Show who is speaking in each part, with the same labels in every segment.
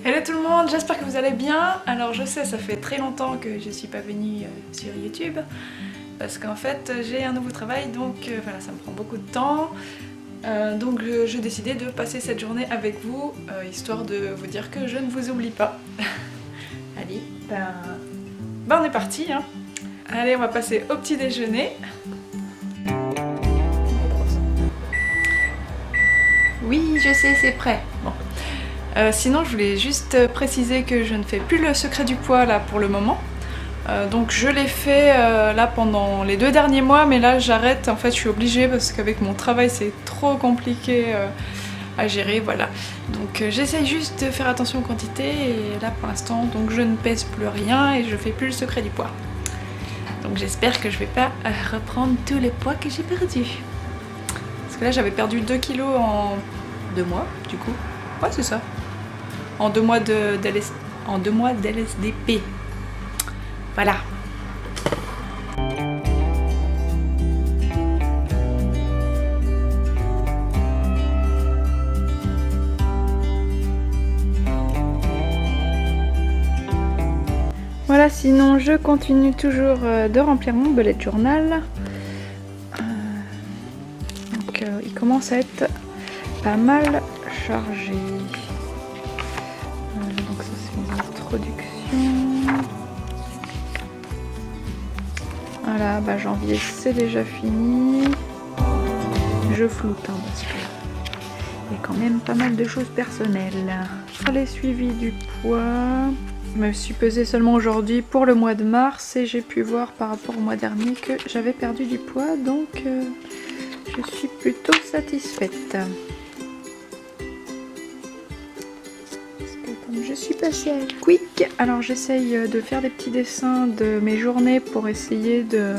Speaker 1: Hello tout le monde, j'espère que vous allez bien. Alors je sais, ça fait très longtemps que je suis pas venue sur YouTube parce qu'en fait j'ai un nouveau travail, donc voilà, ça me prend beaucoup de temps. Donc j'ai décidé de passer cette journée avec vous, histoire de vous dire que je ne vous oublie pas. Allez, on est parti hein. Allez, on va passer au petit déjeuner. Oui, je sais, c'est prêt. Bon. Sinon, je voulais juste préciser que je ne fais plus le secret du poids là pour le moment. Donc je l'ai fait là pendant les 2 derniers mois, mais là j'arrête. En fait, je suis obligée parce qu'avec mon travail c'est trop compliqué à gérer, voilà. Donc j'essaye juste de faire attention aux quantités et là pour l'instant, donc je ne pèse plus rien et je fais plus le secret du poids. Donc j'espère que je vais pas reprendre tous les poids que j'ai perdus. Parce que là j'avais perdu 2 kilos en 2 mois du coup. Ouais, c'est ça. En 2 mois d'LSDP. Voilà. Voilà, sinon je continue toujours de remplir mon bullet journal. Donc il commence à être pas mal chargé. Donc ça c'est mes introductions. Voilà, bah janvier c'est déjà fini. Je floute hein, parce que il y a quand même pas mal de choses personnelles. Les suivis du poids. Je me suis pesée seulement aujourd'hui pour le mois de mars et j'ai pu voir par rapport au mois dernier que j'avais perdu du poids, donc je suis plutôt satisfaite. Parce que comme je suis passée à Quick, alors j'essaye de faire des petits dessins de mes journées pour essayer de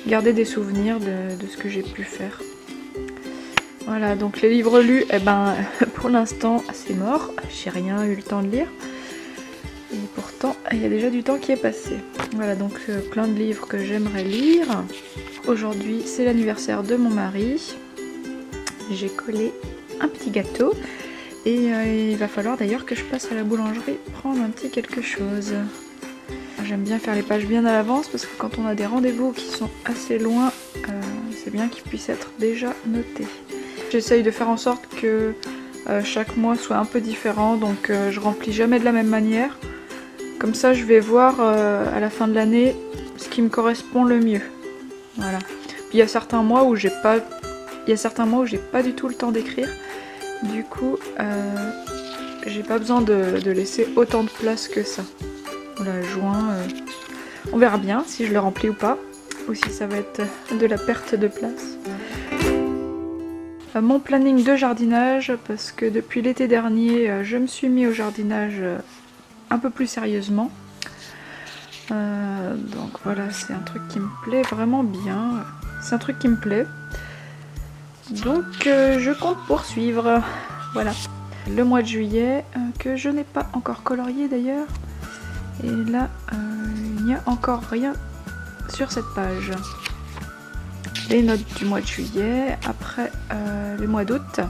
Speaker 1: garder des souvenirs de ce que j'ai pu faire. Voilà, donc les livres lus, eh ben, pour l'instant c'est mort, j'ai rien eu le temps de lire. Et pourtant, il y a déjà du temps qui est passé. Voilà, donc plein de livres que j'aimerais lire. Aujourd'hui, c'est l'anniversaire de mon mari. J'ai collé un petit gâteau. Et il va falloir d'ailleurs que je passe à la boulangerie prendre un petit quelque chose. J'aime bien faire les pages bien à l'avance parce que quand on a des rendez-vous qui sont assez loin, c'est bien qu'ils puissent être déjà notés. J'essaye de faire en sorte que chaque mois soit un peu différent, donc je remplis jamais de la même manière. Comme ça, je vais voir à la fin de l'année ce qui me correspond le mieux. Voilà. Puis il y a certains mois où j'ai pas du tout le temps d'écrire. Du coup, j'ai pas besoin de laisser autant de place que ça. Voilà, juin, on verra bien si je le remplis ou pas, ou si ça va être de la perte de place. Mon planning de jardinage, parce que depuis l'été dernier, je me suis mis au jardinage un peu plus sérieusement. Donc voilà, c'est un truc qui me plaît vraiment bien. C'est un truc qui me plaît. Donc je compte poursuivre. Voilà. Le mois de juillet, que je n'ai pas encore colorié d'ailleurs. Et là, il n'y a encore rien sur cette page. Les notes du mois de juillet. Après, le mois d'août.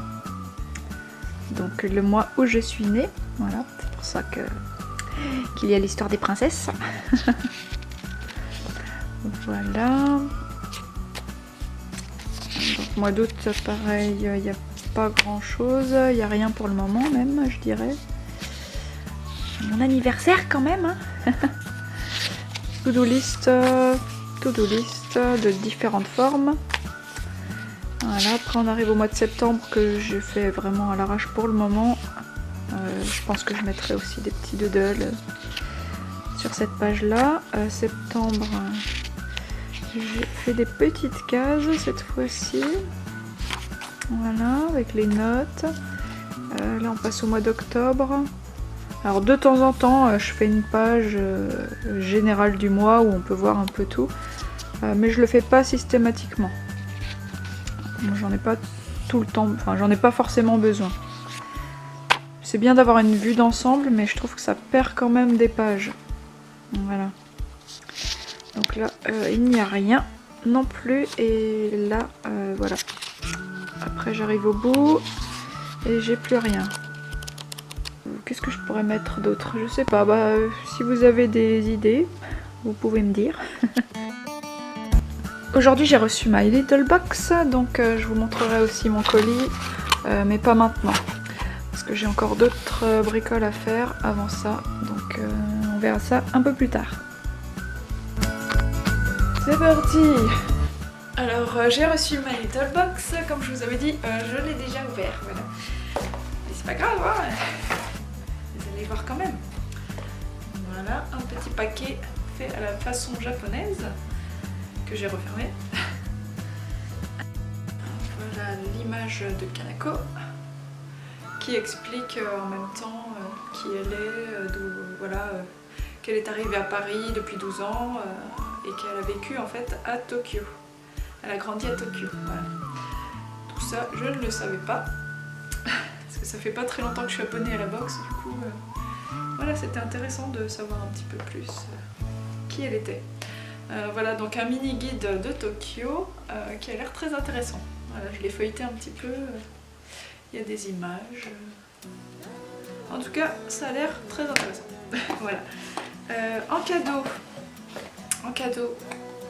Speaker 1: Donc le mois où je suis née. Voilà, c'est pour ça qu'il y a l'histoire des princesses. Voilà. Donc mois d'août, pareil, il n'y a pas grand chose, il n'y a rien pour le moment même, je dirais. Mon anniversaire quand même hein. To-do list de différentes formes. Voilà, après on arrive au mois de septembre que j'ai fait vraiment à l'arrache pour le moment. Je pense que je mettrai aussi des petits doodles sur cette page là. Septembre, j'ai fait des petites cases cette fois-ci. Voilà, avec les notes. Là on passe au mois d'octobre. Alors de temps en temps je fais une page générale du mois où on peut voir un peu tout. Mais je le fais pas systématiquement. J'en ai pas tout le temps, enfin j'en ai pas forcément besoin. C'est bien d'avoir une vue d'ensemble, mais je trouve que ça perd quand même des pages. Voilà. Donc là, il n'y a rien non plus. Et là, voilà. Après, j'arrive au bout et j'ai plus rien. qu'est-ce que je pourrais mettre d'autre? Je sais pas, bah si vous avez des idées, vous pouvez me dire. Aujourd'hui j'ai reçu my little box, donc je vous montrerai aussi mon colis, mais pas maintenant. Parce que j'ai encore d'autres bricoles à faire avant ça, donc on verra ça un peu plus tard. C'est parti! Alors j'ai reçu my little box, comme je vous avais dit, je l'ai déjà ouvert, voilà. Mais c'est pas grave, hein, vous allez voir quand même. Voilà, un petit paquet fait à la façon japonaise, que j'ai refermé. Voilà l'image de Kanako, qui explique en même temps qui elle est, voilà, qu'elle est arrivée à Paris depuis 12 ans et qu'elle a vécu en fait à Tokyo. Elle a grandi à Tokyo, voilà. Tout ça, je ne le savais pas, parce que ça fait pas très longtemps que je suis abonnée à la box, du coup, voilà, c'était intéressant de savoir un petit peu plus qui elle était. Voilà, donc un mini guide de Tokyo qui a l'air très intéressant. Voilà, je l'ai feuilleté un petit peu, il y a des images. En tout cas, ça a l'air très intéressant. Voilà. En cadeau,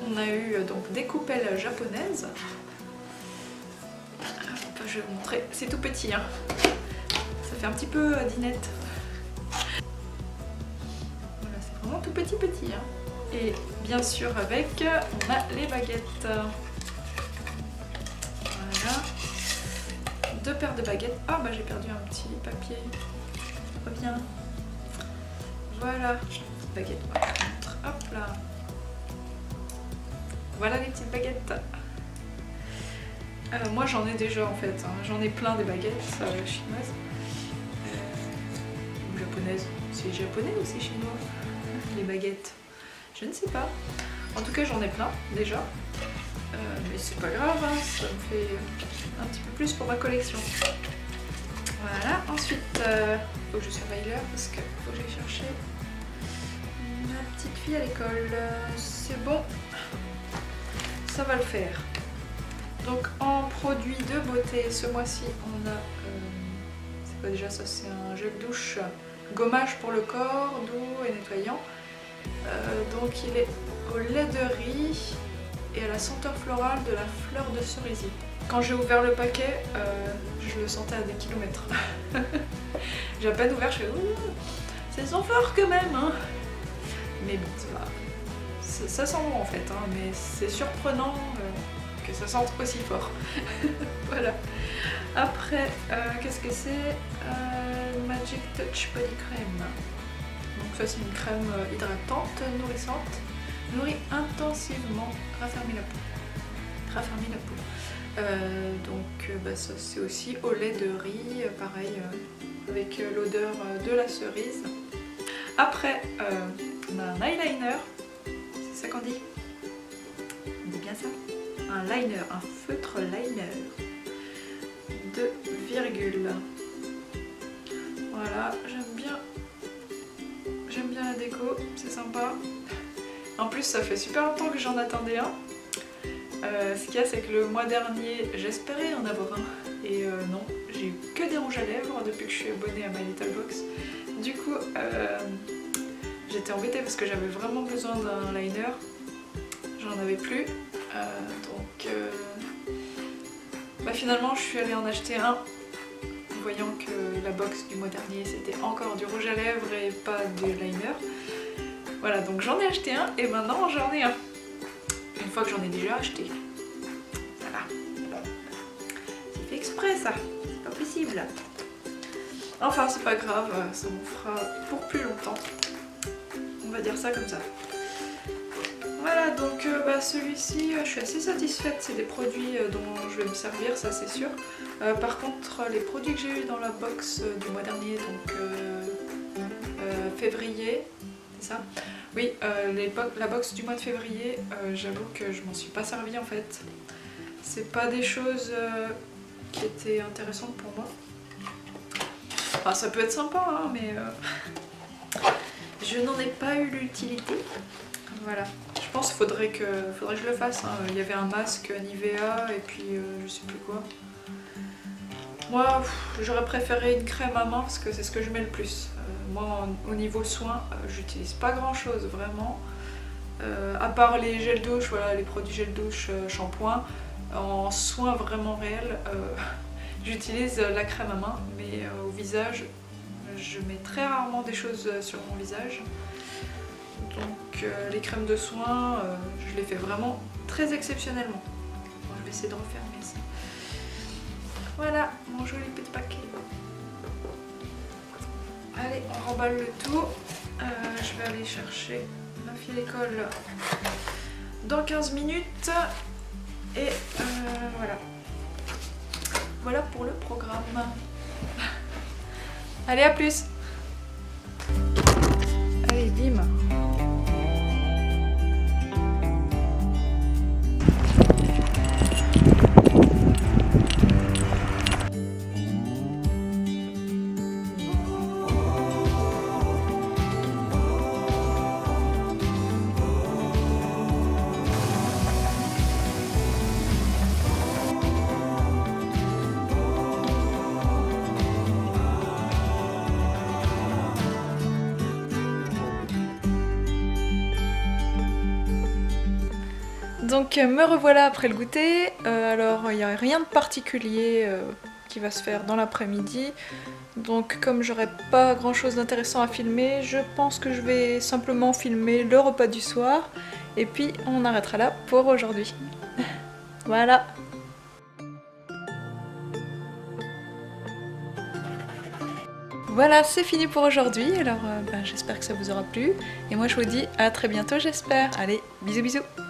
Speaker 1: on a eu donc des coupelles japonaises. Hop, je vais vous montrer, c'est tout petit, hein. Ça fait un petit peu dinette. Voilà, c'est vraiment tout petit, hein. Et bien sûr avec, on a les baguettes. Voilà. 2 paires de baguettes. Ah bah j'ai perdu un petit papier. Reviens. Voilà, baguette. Hop là. Voilà les petites baguettes. Moi j'en ai déjà en fait, hein. J'en ai plein des baguettes chinoises. Ou japonaises. C'est japonais ou c'est chinois? Les baguettes. Je ne sais pas. En tout cas j'en ai plein déjà. Mais c'est pas grave, hein. Ça me fait un petit peu plus pour ma collection. Voilà, ensuite faut que je surveille l'heure parce que faut que j'aille chercher ma petite fille à l'école. C'est bon, ça va le faire. Donc en produit de beauté, ce mois-ci on a, c'est quoi déjà ça? C'est un gel douche gommage pour le corps, doux et nettoyant. Donc il est au lait de riz et à la senteur florale de la fleur de cerisier. Quand j'ai ouvert le paquet, je le sentais à des kilomètres. J'ai à peine ouvert, je fais c'est sans fort quand même, hein. Mais bon, ça sent bon en fait, hein, mais c'est surprenant que ça sente aussi fort. Voilà. Après, qu'est-ce que c'est? Magic Touch Body Cream. Donc ça c'est une crème hydratante, nourrissante, nourrit intensivement, raffermit la peau. Donc bah, ça c'est aussi au lait de riz, pareil, avec l'odeur de la cerise. Après, on a un eyeliner, c'est ça qu'on dit? On dit bien ça? Un liner, un feutre liner de virgule. Voilà, j'aime bien la déco, c'est sympa. En plus ça fait super longtemps que j'en attendais un. Ce qu'il y a, c'est que le mois dernier j'espérais en avoir un et non, j'ai eu que des rouges à lèvres depuis que je suis abonnée à My Little Box. Du coup j'étais embêtée parce que j'avais vraiment besoin d'un liner, j'en avais plus, donc bah, finalement je suis allée en acheter un, voyant que la box du mois dernier c'était encore du rouge à lèvres et pas de liner. Voilà, donc j'en ai acheté un et maintenant j'en ai un. Une fois que j'en ai déjà acheté. Voilà. C'est fait exprès ça, c'est pas possible. Enfin c'est pas grave, ça m'en fera pour plus longtemps. On va dire ça comme ça. Voilà, donc bah, celui-ci je suis assez satisfaite, c'est des produits dont je vais me servir, ça c'est sûr. Par contre les produits que j'ai eu dans la box du mois dernier, donc février, c'est ça? Oui, la box du mois de février, j'avoue que je m'en suis pas servie en fait. C'est pas des choses qui étaient intéressantes pour moi. Enfin, ça peut être sympa, hein, mais je n'en ai pas eu l'utilité. Voilà. Je pense qu'il faudrait que je le fasse. Hein. Il y avait un masque Nivea et puis je sais plus quoi. Moi, j'aurais préféré une crème à main parce que c'est ce que je mets le plus. Moi, au niveau soins, j'utilise pas grand chose vraiment. À part les gels douche, voilà, les produits gel douche, shampoing. En soins vraiment réels, j'utilise la crème à main, mais au visage, je mets très rarement des choses sur mon visage. Donc les crèmes de soins, je les fais vraiment très exceptionnellement. Bon, je vais essayer de refermer ça. Voilà mon joli petit paquet. Allez, on remballe le tout. Je vais aller chercher ma fille à l'école dans 15 minutes. Et voilà. Voilà pour le programme. Allez, à plus. Allez, bim. Donc me revoilà après le goûter. Alors il n'y a rien de particulier qui va se faire dans l'après-midi. Donc comme j'aurai pas grand chose d'intéressant à filmer, je pense que je vais simplement filmer le repas du soir. Et puis on arrêtera là pour aujourd'hui. Voilà. Voilà, c'est fini pour aujourd'hui. Alors j'espère que ça vous aura plu. Et moi je vous dis à très bientôt, j'espère. Allez, bisous bisous.